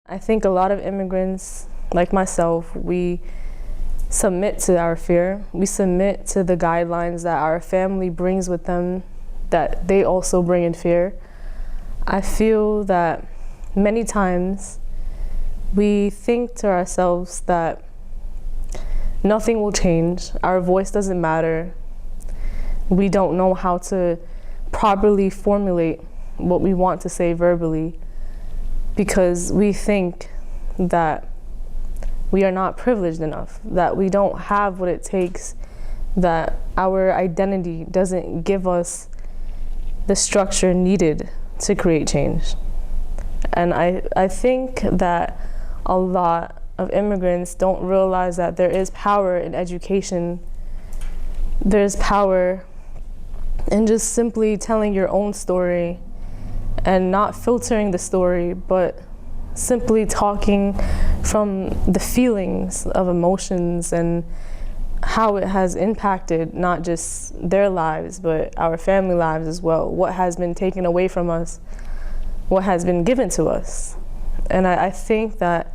I think a lot of immigrants, like myself, we submit to our fear. We submit to the guidelines that our family brings with them, that they also bring in fear. I feel that many times we think to ourselves that nothing will change, our voice doesn't matter. We don't know how to properly formulate what we want to say verbally because we think that we are not privileged enough, that we don't have what it takes, that our identity doesn't give us the structure needed to create change. And I think that a lot of immigrants don't realize that there is power in education. There's power in just simply telling your own story and not filtering the story, but simply talking from the feelings of emotions and how it has impacted not just their lives, but our family lives as well. What has been taken away from us, what has been given to us. And I think that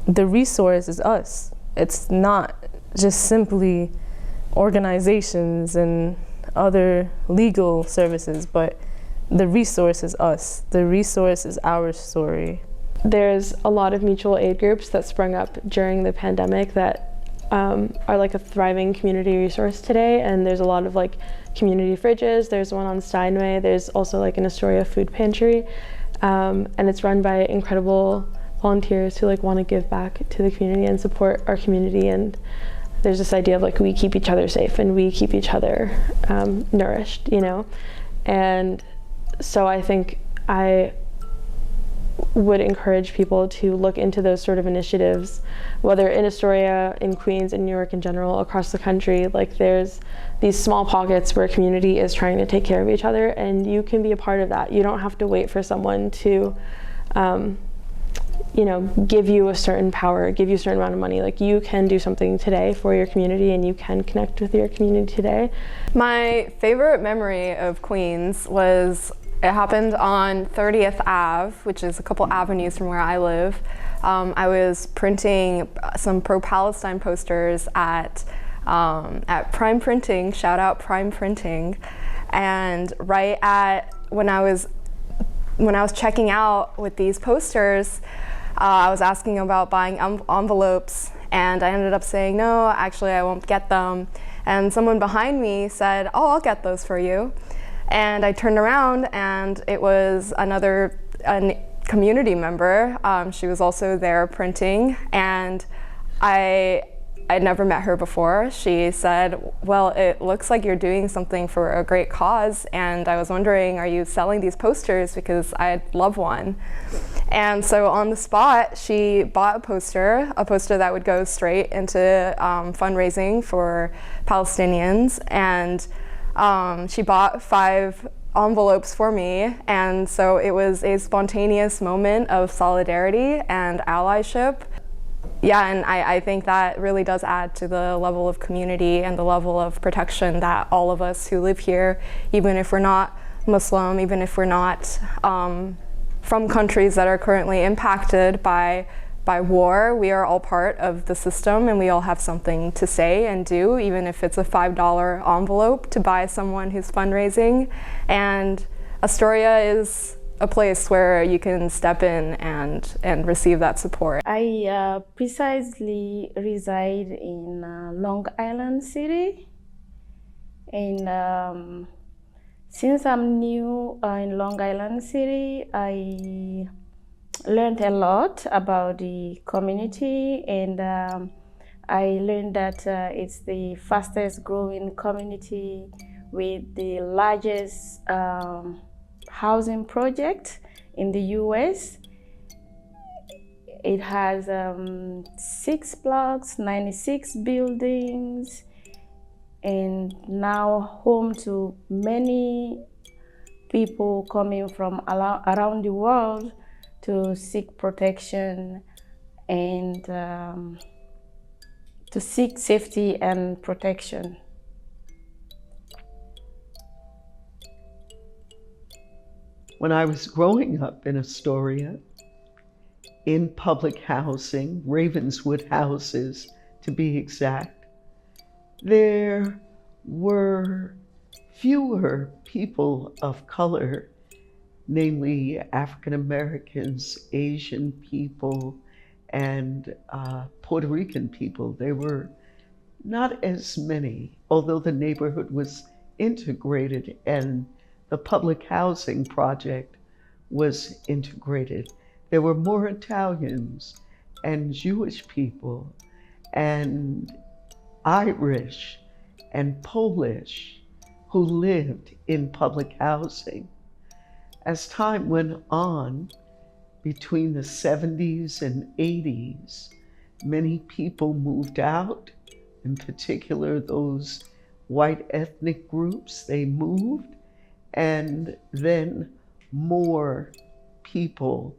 the resource is us. It's not just simply organizations and other legal services, but the resource is us. The resource is our story. There's a lot of mutual aid groups that sprung up during the pandemic that are like a thriving community resource today, and there's a lot of like community fridges. There's one on Steinway. There's also like an Astoria food pantry, and it's run by incredible volunteers who like want to give back to the community and support our community. And there's this idea of like we keep each other safe and we keep each other nourished, you know. And so I think I would encourage people to look into those sort of initiatives, whether in Astoria, in Queens, in New York in general, across the country. Like there's these small pockets where community is trying to take care of each other, and you can be a part of that. You don't have to wait for someone to, you know, give you a certain power, give you a certain amount of money. Like you can do something today for your community, and you can connect with your community today. My favorite memory of Queens was it happened on 30th Ave, which is a couple avenues from where I live. I was printing some pro-Palestine posters at Prime Printing, shout out Prime Printing. And right at when I was checking out with these posters, I was asking about buying envelopes, and I ended up saying, no, actually I won't get them. And someone behind me said, oh, I'll get those for you. And I turned around and it was another community member. She was also there printing, and I'd never met her before. She said, well, it looks like you're doing something for a great cause, and I was wondering, are you selling these posters? Because I'd love one. And so on the spot, she bought a poster that would go straight into fundraising for Palestinians, and she bought 5 envelopes for me, and so it was a spontaneous moment of solidarity and allyship. Yeah, and I think that really does add to the level of community and the level of protection that all of us who live here, even if we're not Muslim, even if we're not from countries that are currently impacted by war, we are all part of the system, and we all have something to say and do, even if it's a $5 envelope to buy someone who's fundraising. And Astoria is a place where you can step in and receive that support. I precisely reside in Long Island City, and since I'm new in Long Island City, I learned a lot about the community, and I learned that it's the fastest growing community with the largest housing project in the US. It has 6 blocks, 96 buildings, and now home to many people coming from around the world to seek protection and to seek safety and protection. When I was growing up in Astoria, in public housing, Ravenswood houses to be exact, there were fewer people of color, namely African Americans, Asian people, and Puerto Rican people. There were not as many, although the neighborhood was integrated and the public housing project was integrated. There were more Italians and Jewish people and Irish and Polish who lived in public housing. As time went on, between the 70s and 80s, many people moved out, in particular those white ethnic groups, they moved, and then more people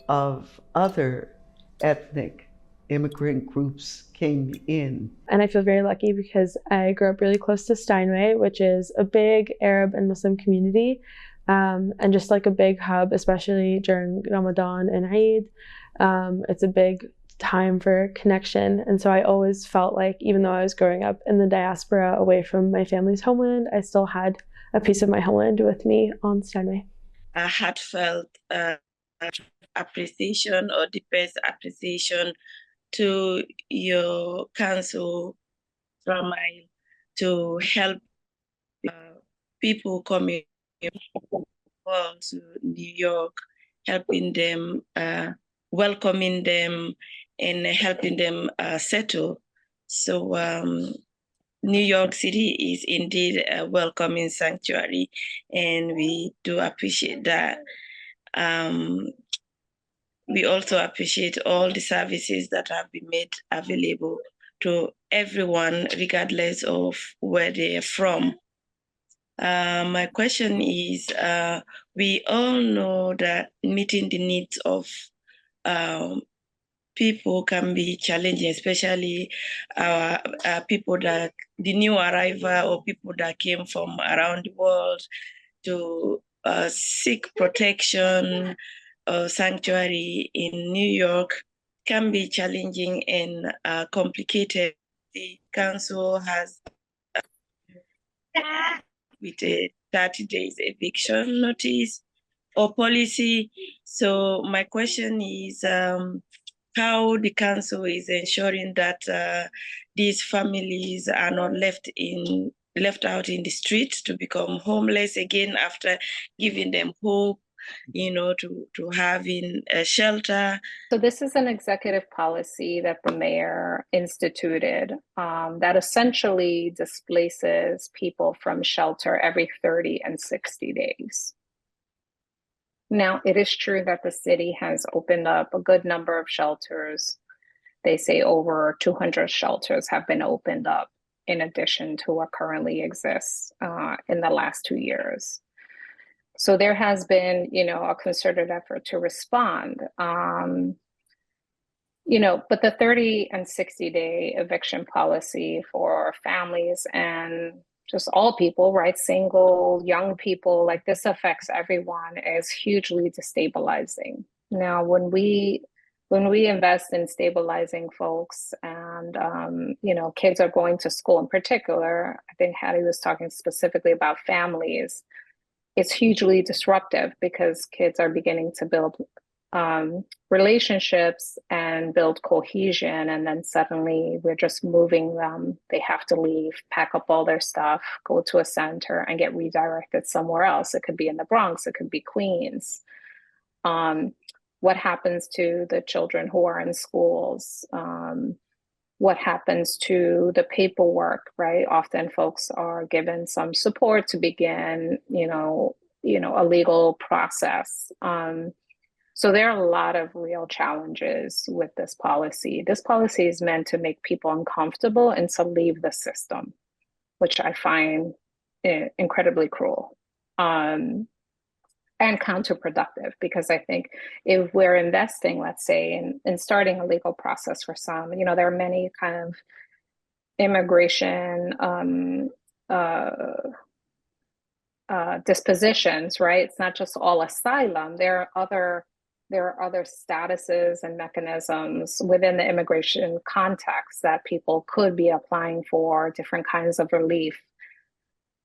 of other ethnic immigrant groups came in. And I feel very lucky because I grew up really close to Steinway, which is a big Arab and Muslim community, and just like a big hub, especially during Ramadan and Eid. It's a big time for connection. And so I always felt like, even though I was growing up in the diaspora away from my family's homeland, I still had a piece of my homeland with me on Steinway. A heartfelt appreciation or deepest appreciation to your council from to help people coming to New York, helping them, welcoming them, and helping them settle. So New York City is indeed a welcoming sanctuary, and we do appreciate that. We also appreciate all the services that have been made available to everyone, regardless of where they are from. My question is, we all know that meeting the needs of people can be challenging, especially people that the new arrival or people that came from around the world to seek protection or sanctuary in New York can be challenging and complicated. The council has with a 30 days eviction notice or policy. So my question is how the council is ensuring that these families are not left out in the streets to become homeless again after giving them hope, to having a shelter. So this is an executive policy that the mayor instituted that essentially displaces people from shelter every 30 and 60 days. Now, it is true that the city has opened up a good number of shelters. They say over 200 shelters have been opened up in addition to what currently exists in the last 2 years. So there has been, a concerted effort to respond. But the 30 and 60-day eviction policy for families and just all people, right? Single, young people, like this affects everyone, is hugely destabilizing. Now, when we invest in stabilizing folks and, kids are going to school in particular, I think Hattie was talking specifically about families, it's hugely disruptive because kids are beginning to build relationships and build cohesion, and then suddenly we're just moving them. They have to leave, pack up all their stuff, go to a center and get redirected somewhere else. It could be in the Bronx, it could be Queens. What happens to the children who are in schools? What happens to the paperwork, right? Often folks are given some support to begin, a legal process. So there are a lot of real challenges with this policy. This policy is meant to make people uncomfortable and to leave the system, which I find incredibly cruel and counterproductive, because I think if we're investing, let's say, in starting a legal process for some, there are many kind of immigration dispositions, right? It's not just all asylum. There are other there are other statuses and mechanisms within the immigration context that people could be applying for different kinds of relief.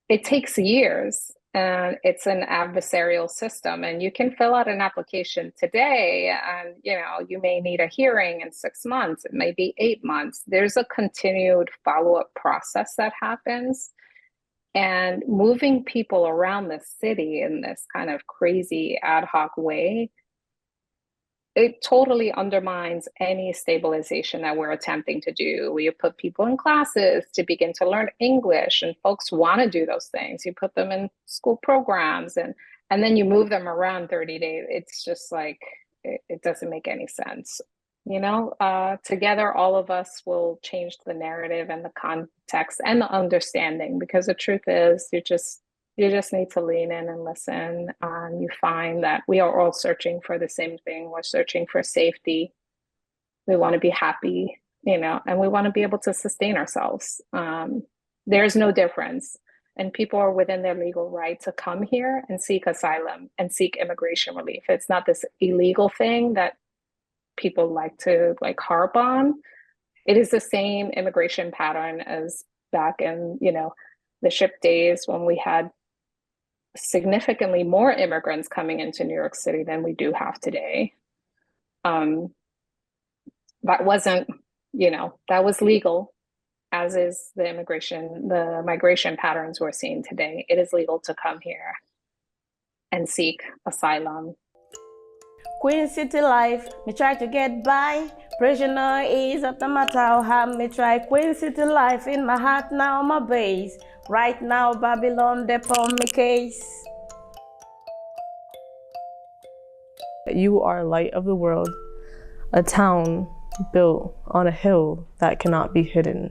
It takes years, and it's an adversarial system, and you can fill out an application today and you may need a hearing in 6 months, it may be 8 months. There's a continued follow-up process that happens, and moving people around the city in this kind of crazy ad hoc way, it totally undermines any stabilization that we're attempting to do. We put people in classes to begin to learn English, and folks want to do those things. You put them in school programs, and then you move them around 30 days. It's just like, it doesn't make any sense. Together, all of us will change the narrative and the context and the understanding, because the truth is, you just need to lean in and listen. You find that we are all searching for the same thing. We're searching for safety. We want to be happy, and we want to be able to sustain ourselves. There's no difference. And people are within their legal right to come here and seek asylum and seek immigration relief. It's not this illegal thing that people like to harp on. It is the same immigration pattern as back in, the ship days, when we had significantly more immigrants coming into New York City than we do have today. That wasn't, that was legal, as is the migration patterns we're seeing today. It is legal to come here and seek asylum. Queen City life, me try to get by. Prisoner is up no matter how hard me try. Queen City life in my heart now, my base. Right now, Babylon, they on me case. You are light of the world, a town built on a hill that cannot be hidden.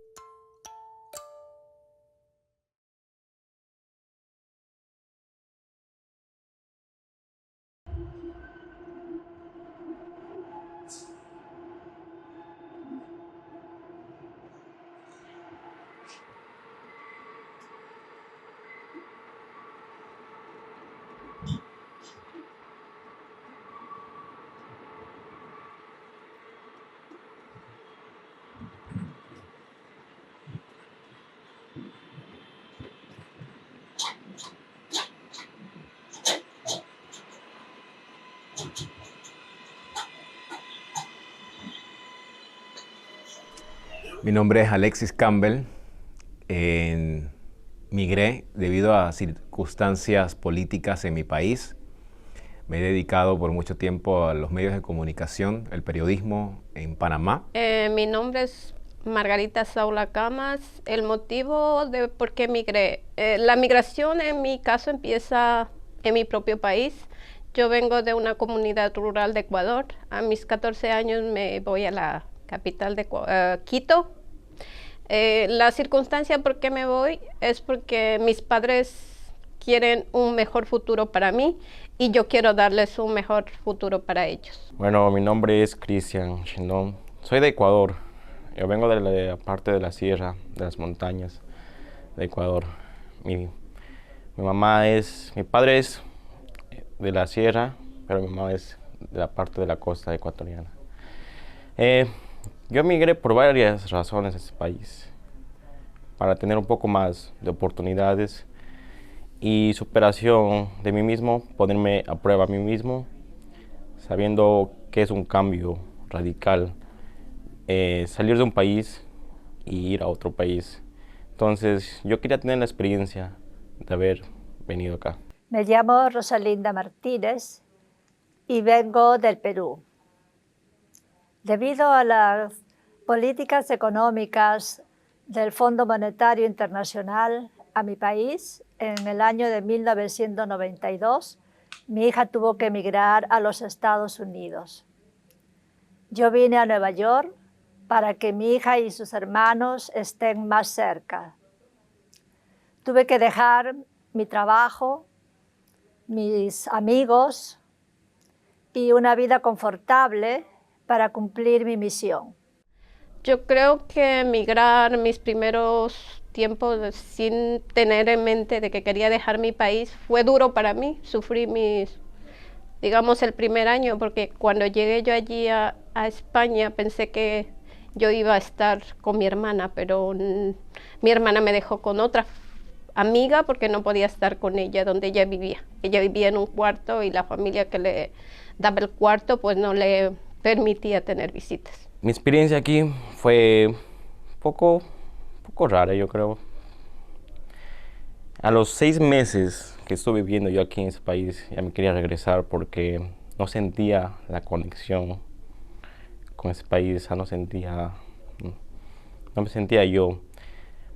Mi nombre es Alexis Campbell. Migré debido a circunstancias políticas en mi país. Me he dedicado por mucho tiempo a los medios de comunicación, el periodismo en Panamá. Mi nombre es Margarita Camas. El motivo de por qué migré. La migración en mi caso empieza en mi propio país. Yo vengo de una comunidad rural de Ecuador. A mis 14 años me voy a la capital de Quito. La circunstancia por qué me voy es porque mis padres quieren un mejor futuro para mí y yo quiero darles un mejor futuro para ellos. Bueno, mi nombre es Zhindon. Soy de Ecuador. Yo vengo de la parte de la sierra, de las montañas de Ecuador. Mi padre es de la sierra, pero mi mamá es de la parte de la costa ecuatoriana. Yo migré por varias razones a este país, para tener un poco más de oportunidades y superación de mí mismo, ponerme a prueba a mí mismo, sabiendo que es un cambio radical, salir de un país y ir a otro país. Entonces yo quería tener la experiencia de haber venido acá. Me llamo Rosalinda Martinez y vengo del Perú. Debido a las políticas económicas del Fondo Monetario Internacional a mi país, en el año de 1992, mi hija tuvo que emigrar a los Estados Unidos. Yo vine a Nueva York para que mi hija y sus hermanos estén más cerca. Tuve que dejar mi trabajo, mis amigos y una vida confortable para cumplir mi misión. Yo creo que emigrar mis primeros tiempos sin tener en mente de que quería dejar mi país fue duro para mí. Sufrí mis digamos, el primer año, porque cuando llegué yo allí a España pensé que yo iba a estar con mi hermana, pero mi hermana me dejó con otra amiga porque no podía estar con ella donde ella vivía. Ella vivía en un cuarto y la familia que le daba el cuarto pues no le permitía tener visitas. Mi experiencia aquí fue un poco rara, yo creo. A los 6 meses que estuve viviendo yo aquí en ese país, ya me quería regresar porque no sentía la conexión con ese país, no me sentía yo.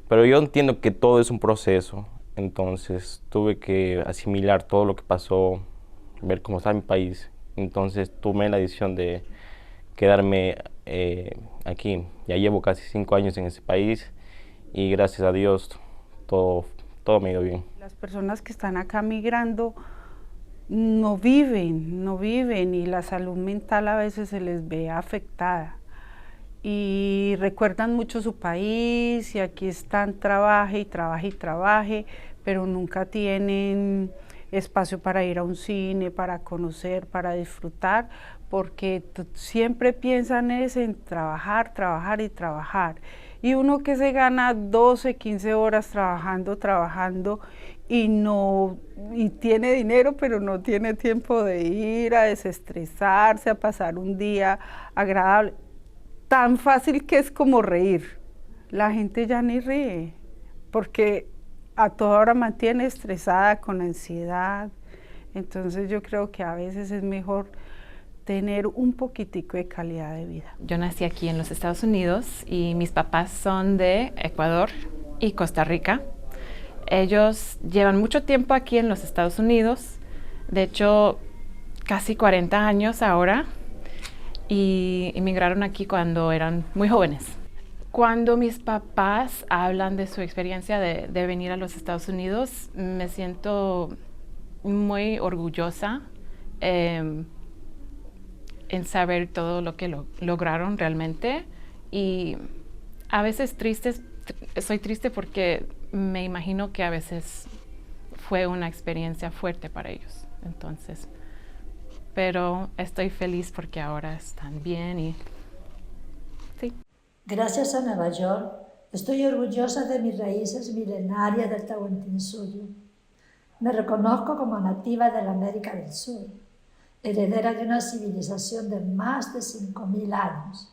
Pero yo entiendo que todo es un proceso, entonces tuve que asimilar todo lo que pasó, ver cómo está mi país. Entonces tomé la decisión de quedarme aquí. Ya llevo casi 5 años en ese país y gracias a Dios todo me ha ido bien. Las personas que están acá migrando no viven y la salud mental a veces se les ve afectada y recuerdan mucho su país y aquí están trabaje, pero nunca tienen espacio para ir a un cine, para conocer, para disfrutar, porque siempre piensan en trabajar y uno que se gana 12, 15 horas trabajando y tiene dinero, pero no tiene tiempo de ir a desestresarse, a pasar un día agradable. Tan fácil que es como reír. La gente ya ni ríe, porque a toda hora mantiene estresada, con ansiedad. Entonces yo creo que a veces es mejor tener un poquitico de calidad de vida. Yo nací aquí en los Estados Unidos y mis papás son de Ecuador y Costa Rica. Ellos llevan mucho tiempo aquí en los Estados Unidos, de hecho casi 40 años ahora, y emigraron aquí cuando eran muy jóvenes. Cuando mis papás hablan de su experiencia de venir a los Estados Unidos, me siento muy orgullosa en saber todo lo que lograron realmente, y a veces soy triste porque me imagino que a veces fue una experiencia fuerte para ellos. Entonces, pero estoy feliz porque ahora están bien y sí. Gracias a Nueva York, estoy orgullosa de mis raíces milenarias del Tahuantinsuyo. Me reconozco como nativa de la América del Sur, heredera de una civilización de más de 5.000 años.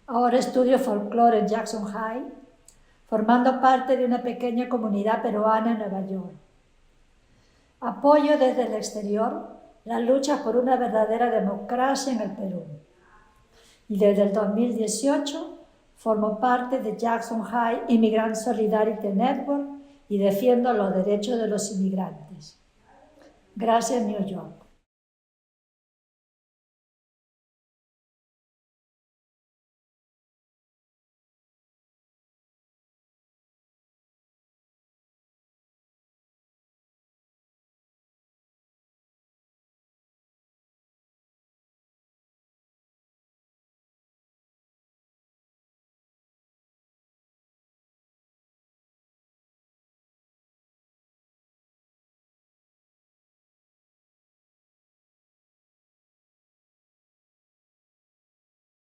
Ahora estudio folclore en Jackson Heights, formando parte de una pequeña comunidad peruana en Nueva York. Apoyo desde el exterior la lucha por una verdadera democracia en el Perú. Y desde el 2018 formo parte de Jackson Heights Immigrant Solidarity Network y defiendo los derechos de los inmigrantes. Gracias, New York.